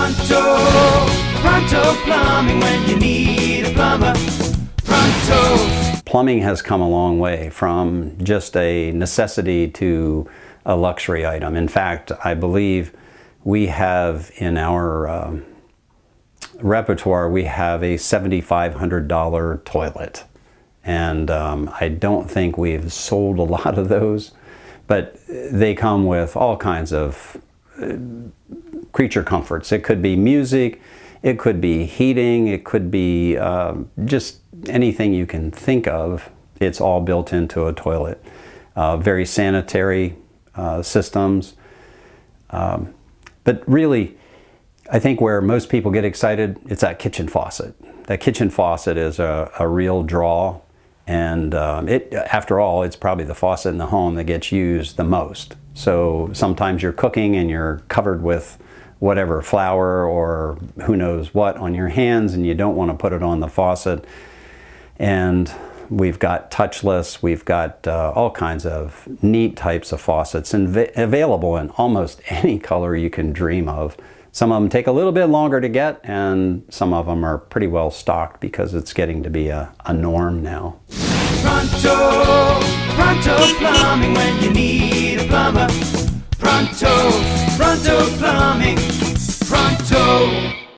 Pronto, Pronto Plumbing, when you need a plumber. Pronto. Plumbing has come a long way from just a necessity to a luxury item. In fact, I believe we have in our repertoire, we have a $7,500 toilet. And I don't think we've sold a lot of those, but they come with all kinds of creature comforts. It could be music, it could be heating, it could be just anything you can think of. It's all built into a toilet. Very sanitary systems. But really, I think where most people get excited, it's that kitchen faucet. That kitchen faucet is a real draw. And after all, it's probably the faucet in the home that gets used the most. So sometimes you're cooking and you're covered with whatever, flour or who knows what on your hands, and you don't want to put it on the faucet. And we've got touchless, we've got all kinds of neat types of faucets and available in almost any color you can dream of. Some of them take a little bit longer to get, and some of them are pretty well stocked because it's getting to be a norm now. Pronto, Pronto Plumbing, when you need a plumber. Pronto, Pronto Plumbing. Pronto.